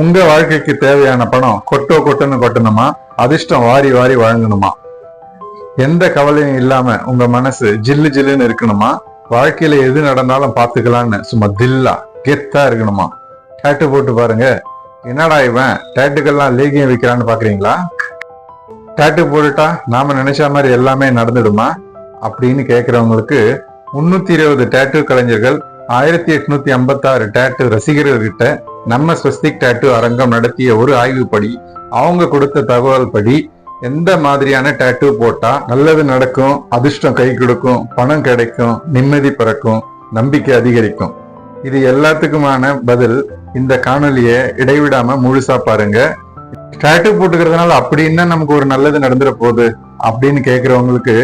உங்க வாழ்க்கைக்கு தேவையான பணம் கொட்டுன்னு கொட்டணுமா, அதிர்ஷ்டம் வாரி வாரி வழங்கணுமா, எந்த கவலையும் இல்லாம உங்க மனசு ஜில்லு ஜில்லுன்னு இருக்கணுமா, வாழ்க்கையில எது நடந்தாலும் பாத்துக்கலான்னு சும்மா தில்லா கெத்தா இருக்கணுமா? டேட்டு போட்டு பாருங்க. என்னடா இவன் டேட்டுக்கெல்லாம் லேகியம் வைக்கிறான்னு பாக்குறீங்களா? டேட்டு போட்டுட்டா நாம நினைச்ச மாதிரி எல்லாமே நடந்துடுமா அப்படின்னு கேக்குறவங்களுக்கு 320 டேட்டு கலைஞர்கள் 1856 டேட்டு ரசிகர்கள்கிட்ட நம்ம ஸ்வஸ்திக் டேட்டு அரங்கம் நடத்திய ஒரு ஆய்வுப்படி அவங்க கொடுத்த தகவல் படி எந்த மாதிரியான டேட்டு போட்டா நல்லது நடக்கும், அதிர்ஷ்டம் கை கொடுக்கும், பணம் கிடைக்கும், நிம்மதி பிறக்கும், நம்பிக்கை அதிகரிக்கும், இது எல்லாத்துக்குமான பதில் இந்த காணொலியை இடைவிடாம முழுசா பாருங்க. டேட்டு போட்டுக்கிறதுனால அப்படின்னா நமக்கு ஒரு நல்லது நடந்துட போகுது அப்படின்னு கேக்குறவங்களுக்கு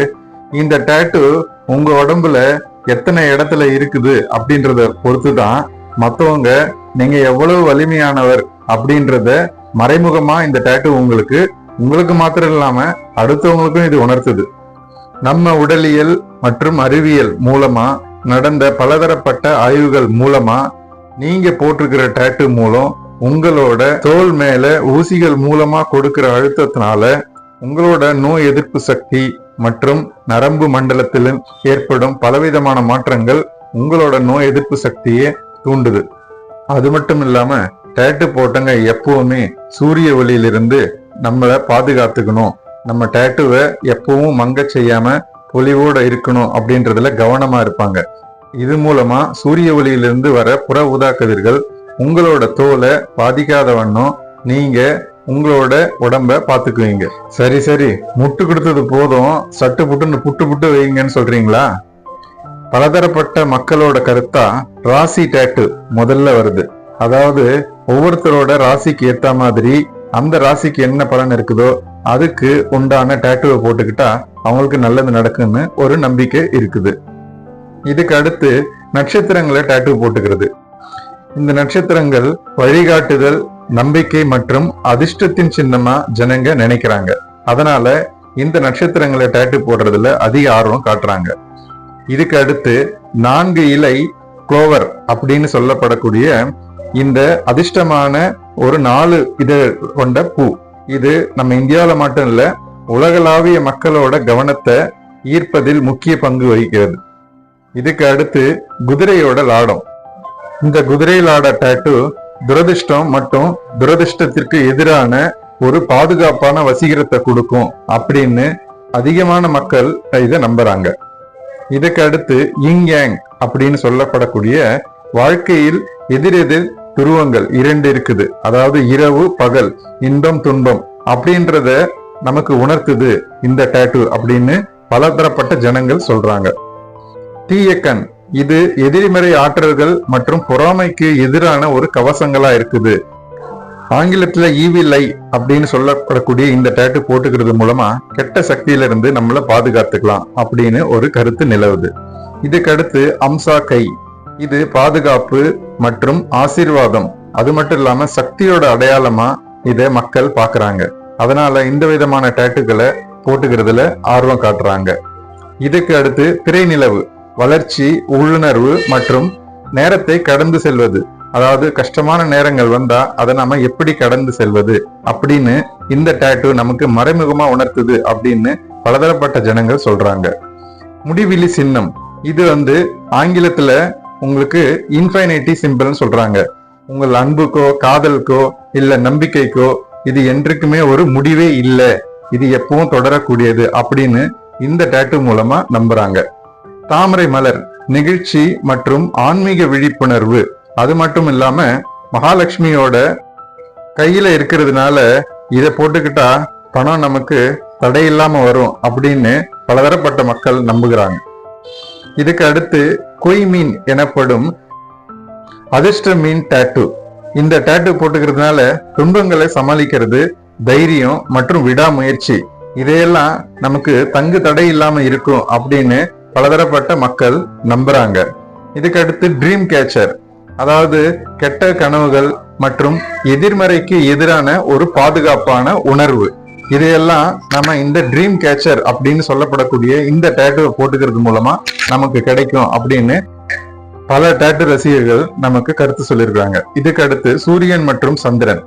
இந்த டேட்டு உங்க உடம்புல எத்தனை இடத்துல இருக்குது அப்படின்றத பொறுத்துதான் மத்தவங்க நீங்க எவ்வளவு வலிமையானவர் அப்படின்றத மறைமுகமா இந்த டேட்டு உங்களுக்கு மாத்திரம் இல்லாம அடுத்தவங்களுக்கும் இது உணர்த்துது. நம்ம உடலியல் மற்றும் அறிவியல் மூலமா நடந்த பலதரப்பட்ட ஆய்வுகள் மூலமா நீங்க போட்டிருக்கிற டேட்டு மூலம் உங்களோட தோல் மேல ஊசிகள் மூலமா கொடுக்கிற அழுத்தத்தினால உங்களோட நோய் எதிர்ப்பு சக்தி மற்றும் நரம்பு மண்டலத்தில் ஏற்படும் பலவிதமான மாற்றங்கள் உங்களோட நோய் எதிர்ப்பு சக்தியை தூண்டுது. அது மட்டும் இல்லாம டேட்டு போட்டங்க எப்பவுமே சூரிய ஒளியிலிருந்து நம்மளை பாதுகாத்துக்கணும், நம்ம டேட்டுவை எப்பவும் மங்க செய்யாம பொலிவோட இருக்கணும் அப்படின்றதுல கவனமா இருப்பாங்க. இது மூலமா சூரிய ஒளியிலிருந்து வர புற ஊதா கதிர்கள் உங்களோட தோலை பாதிக்காத வண்ணம் நீங்க உங்களோட உடம்ப பாத்துக்குவீங்க. சரி முட்டு கொடுத்தது போதும், சட்டு புட்டுன்னு புட்டு வைங்கன்னு சொல்றீங்களா? பலதரப்பட்ட மக்களோட கருத்தா ராசி டேட்டு முதல்ல வருது. அதாவது ஒவ்வொருத்தரோட ராசிக்கு ஏத்த மாதிரி அந்த ராசிக்கு என்ன பலன் இருக்குதோ அதுக்கு உண்டான டேட்டுவை போட்டுக்கிட்டா அவங்களுக்கு நல்லது நடக்குன்னு ஒரு நம்பிக்கை இருக்குது. இதுக்கு அடுத்து நட்சத்திரங்களை டேட்டு போட்டுக்கிறது. இந்த நட்சத்திரங்கள் வழிகாட்டுதல், நம்பிக்கை மற்றும் அதிர்ஷ்டத்தின் சின்னமா ஜனங்க நினைக்கிறாங்க. அதனால இந்த நட்சத்திரங்களை டேட்டு போடுறதுல அதிக ஆர்வம் காட்டுறாங்க. இதுக்கு அடுத்து 4 இலை குளோவர் அப்படின்னு சொல்லப்படக்கூடிய இந்த அதிர்ஷ்டமான ஒரு 4 இதழ் கொண்ட பூ, இது நம்ம இந்தியாவில மட்டும் இல்ல உலகளாவிய மக்களோட கவனத்தை ஈர்ப்பதில் முக்கிய பங்கு வகிக்கிறது. இதுக்கு அடுத்து குதிரையோட லாடம். இந்த குதிரை லாட டேட்டு துரதிர்ஷ்டம் மற்றும் துரதிர்ஷ்டத்திற்கு எதிரான ஒரு பாதுகாப்பான வசீகரத்தை கொடுக்கும் அப்படின்னு அதிகமான மக்கள் இதை நம்புறாங்க. இதுக்கு அடுத்து இங் யாங் அப்படின்னு சொல்லப்படக்கூடிய வாழ்க்கையில் எதிரெதிர் துருவங்கள் 2 இருக்குது. அதாவது இரவு பகல், இன்பம் துன்பம் அப்படின்றத நமக்கு உணர்த்துது இந்த டேட்டு அப்படின்னு பலதரப்பட்ட ஜனங்கள் சொல்றாங்க. தீயக்கண், இது எதிர்மறை ஆற்றல்கள் மற்றும் பொறாமைக்கு எதிரான ஒரு கவசங்களா இருக்குது. ஆங்கிலத்துல ஈவில் ஐ அப்படின்னு சொல்லப்படக்கூடிய இந்த டேட்டு போட்டுக்கிறது மூலமா கெட்ட சக்தியில இருந்து நம்மள பாதுகாத்துக்கலாம் அப்படின்னு ஒரு கருத்து நிலவுது. இதுக்கு அடுத்து அம்சா கை, இது பாதுகாப்பு மற்றும் ஆசீர்வாதம், அது மட்டும் இல்லாம சக்தியோட அடையாளமா இதை மக்கள் பாக்குறாங்க. அதனால இந்த விதமான டேட்டுகளை போட்டுக்கிறதுல ஆர்வம் காட்டுறாங்க. இதுக்கு அடுத்து திரைநிலவு, வளர்ச்சி, உள்ளுணர்வு மற்றும் நேரத்தை கடந்து செல்வது. அதாவது கஷ்டமான நேரங்கள் வந்தா அதை நாம எப்படி கடந்து செல்வது அப்படின்னு இந்த டேட்டு நமக்கு மறைமுகமா உணர்த்துது அப்படின்னு பலதரப்பட்ட ஜனங்கள் சொல்றாங்க. முடிவிலி சின்னம், இது ஆங்கிலத்துல உங்களுக்கு இன்ஃபைனைட்டி சிம்பிள்னு சொல்றாங்க. உங்கள் அன்புக்கோ காதலுக்கோ இல்ல நம்பிக்கைக்கோ இது என்றைக்குமே ஒரு முடிவே இல்லை, இது எப்பவும் தொடரக்கூடியது அப்படின்னு இந்த டேட்டு மூலமா நம்புறாங்க. தாமரை மலர், நிகழ்ச்சி மற்றும் ஆன்மீக விழிப்புணர்வு. அது மட்டும் இல்லாம மகாலட்சுமியோட கையில இருக்கிறதுனால இதை போட்டுக்கிட்டா பணம் நமக்கு தடையில்லாம வரும் அப்படின்னு பலதரப்பட்ட மக்கள் நம்புகிறாங்க. இதுக்கு அடுத்து கொய் மீன் எனப்படும் அதிர்ஷ்ட மீன் டேட்டு. இந்த டேட்டு போட்டுக்கிறதுனால துன்பங்களை சமாளிக்கிறது, தைரியம் மற்றும் விடாமுயற்சி இதையெல்லாம் நமக்கு தங்கு தடை இல்லாம இருக்கும் அப்படின்னு பலதரப்பட்ட மக்கள் நம்புறாங்க. இதுக்கு அடுத்து ட்ரீம் கேச்சர், அதாவது கெட்ட கனவுகள் மற்றும் எதிர்மறைக்கு எதிரான ஒரு பாதுகாப்பான உணர்வு. இதையெல்லாம் நம்ம இந்த ட்ரீம் கேச்சர் அப்படின்னு சொல்லப்படக்கூடிய இந்த டேட்டுவை போட்டுக்கிறது மூலமா நமக்கு கிடைக்கும் அப்படின்னு பல டாட்டூ ரசிகர்கள் நமக்கு கருத்து சொல்லியிருக்காங்க. இதுக்கு அடுத்து சூரியன் மற்றும் சந்திரன்,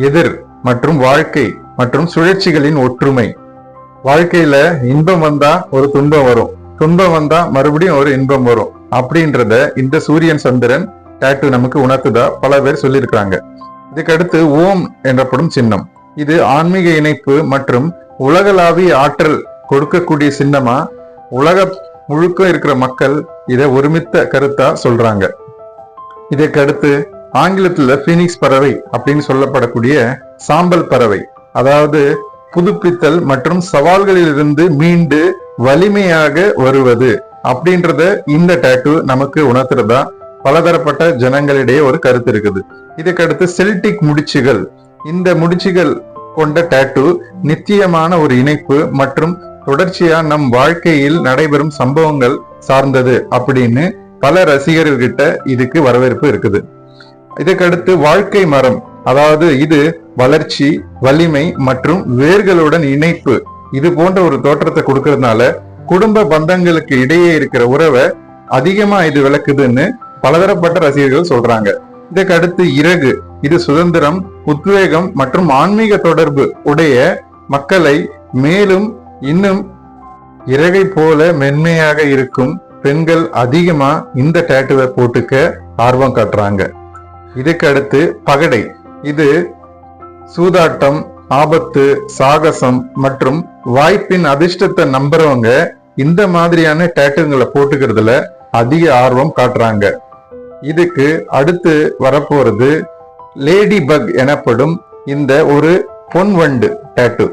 எதிர் மற்றும் வாழ்க்கை மற்றும் சுழற்சிகளின் ஒற்றுமை. வாழ்க்கையில இன்பம் வந்தா ஒரு துன்பம் வரும், துன்பம் வந்தா மறுபடியும் ஒரு இன்பம் வரும் அப்படின்றத இந்த சூரியன் சந்திரன் டாட்டூ நமக்கு உணர்த்துதா பல பேர் சொல்லியிருக்காங்க. இதுக்கு அடுத்து ஓம் எனப்படும் சின்னம். இது ஆன்மீக இணைப்பு மற்றும் உலகளாவிய ஆற்றல் கொடுக்கக்கூடிய சின்னமா உலக முழுக்க இருக்கிற மக்கள் இதை ஒருமித்த கருத்தா சொல்றாங்க. இதற்கு அடுத்து ஆங்கிலத்துல பீனிக்ஸ் பறவை அப்படின்னு சொல்லப்படக்கூடிய சாம்பல் பறவை, அதாவது புதுப்பித்தல் மற்றும் சவால்களிலிருந்து மீண்டு வலிமையாக வருவது அப்படின்றத இந்த டாட்டூ நமக்கு உணர்த்துறதா பலதரப்பட்ட ஜனங்களிடையே ஒரு கருத்து இருக்குது. இதுக்கு அடுத்து செல்டிக் முடிச்சுகள். இந்த முடிச்சுகள் கொண்ட டாட்டூ நித்தியமான ஒரு இணைப்பு மற்றும் தொடர்ச்சியா நம் வாழ்க்கையில் நடைபெறும் சம்பவங்கள் சார்ந்தது அப்படின்னு பல ரசிகர்கிட்ட இதுக்கு வரவேற்பு இருக்குது. இதுக்கு அடுத்து வாழ்க்கை மரம், அதாவது இது வளர்ச்சி, வலிமை மற்றும் வேர்களுடன் இணைப்பு இது போன்ற ஒரு தோற்றத்தை கொடுக்கறதுனால குடும்ப பந்தங்களுக்கு இடையே இருக்கிற உறவை அதிகமா இது விளக்குதுன்னு பலதரப்பட்ட ரசிகர்கள் சொல்றாங்க. இதுக்கு அடுத்து இறகு, இது சுதந்திரம், உத்வேகம் மற்றும் ஆன்மீக தொடர்பு உடைய மக்களை மேலும் இன்னும் இறகை போல மென்மையாக இருக்கும் பெண்கள் அதிகமா இந்த டாட்டூவை போட்டுக்க ஆர்வம் காட்டுறாங்க. இதுக்கு அடுத்து பகடை, இது சூதாட்டம், ஆபத்து, சாகசம் மற்றும் வாய்ப்பின் அதிர்ஷ்டத்தை நம்புறவங்க இந்த மாதிரியான டாட்டூங்களை போட்டுக்கிறதுல அதிக ஆர்வம் காட்டுறாங்க. இதுக்கு அடுத்து வரப்போறது லேடி பக் எனப்படும் இந்த ஒரு பொன் வண்டு டாட்டூ.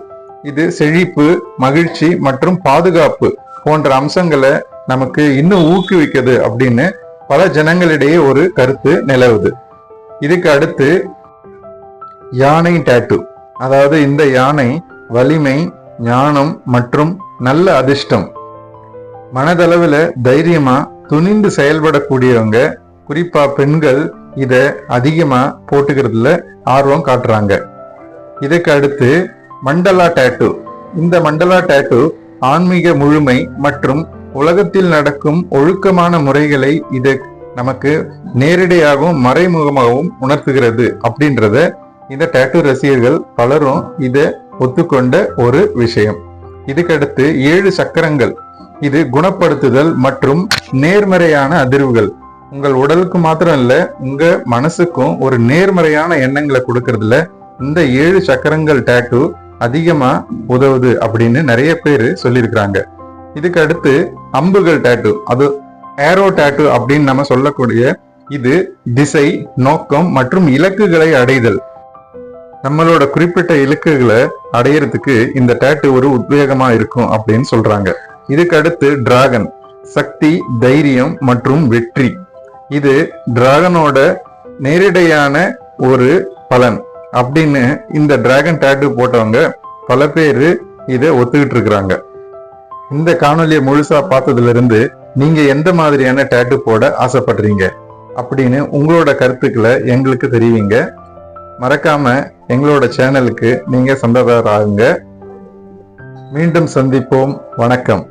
இது செழிப்பு, மகிழ்ச்சி மற்றும் பாதுகாப்பு போன்ற அம்சங்களை நமக்கு இன்னும் ஊக்குவிக்குது அப்படின்னு பல ஜனங்களிடையே ஒரு கருத்து நிலவுது. இதுக்கு அடுத்து யானை டாட்டூ, அதாவது இந்த யானை வலிமை, ஞானம் மற்றும் நல்ல அதிர்ஷ்டம். மனதளவுல தைரியமா துணிந்து செயல்படக்கூடியவங்க, குறிப்பா பெண்கள் இத அதிகமா போட்டுக்கிறதுல ஆர்வம் காட்டுறாங்க. இதுக்கு அடுத்து மண்டலா டாட்டூ. இந்த மண்டலா டாட்டூ ஆன்மீக முழுமை மற்றும் உலகத்தில் நடக்கும் ஒழுக்கமான முறைகளை இது நமக்கு நேரடியாகவும் மறைமுகமாகவும் உணர்த்துகிறது அப்படின்றத இந்த டாட்டூ ரசிகர்கள் பலரும் இதை ஒத்துக்கொண்ட ஒரு விஷயம். இதுக்கடுத்து 7 சக்கரங்கள். இது குணப்படுத்துதல் மற்றும் நேர்மறையான அதிர்வுகள். உங்கள் உடலுக்கு மாத்திரம் இல்ல, உங்க மனசுக்கும் ஒரு நேர்மறையான எண்ணங்களை கொடுக்கறதுல இந்த 7 சக்கரங்கள் டாட்டூ அதிகமா உதவுது அப்படின்னு நிறைய பேர் சொல்லியிருக்கிறாங்க. இதுக்கு அடுத்து அம்புகள் டாட்டூ, அது ஏரோ டாட்டூ அப்படின்னு நம்ம சொல்லக்கூடிய இது திசை, நோக்கம் மற்றும் இலக்குகளை அடைதல். நம்மளோட குறிப்பிட்ட இலக்குகளை அடையிறதுக்கு இந்த டாட்டூ ஒரு உத்வேகமா இருக்கும் அப்படின்னு சொல்றாங்க. இதுக்கு அடுத்து டிராகன், சக்தி, தைரியம் மற்றும் வெற்றி. இது டிராகனோட நேரடியான ஒரு பலன் அப்படின்னு இந்த டிராகன் டாட்டூ போட்டவங்க பல பேரு இதை ஒத்துக்கிட்டு இருக்கிறாங்க. இந்த காணொலியை முழுசா பார்த்ததுல இருந்து நீங்க எந்த மாதிரியான டாட்டூ போட ஆசைப்படுறீங்க அப்படின்னு உங்களோட கருத்துக்களை எங்களுக்கு தெரிவிங்க. மறக்காம எங்களோட சேனலுக்கு நீங்க சொந்தக்காரர் ஆகுங்க. மீண்டும் சந்திப்போம். வணக்கம்.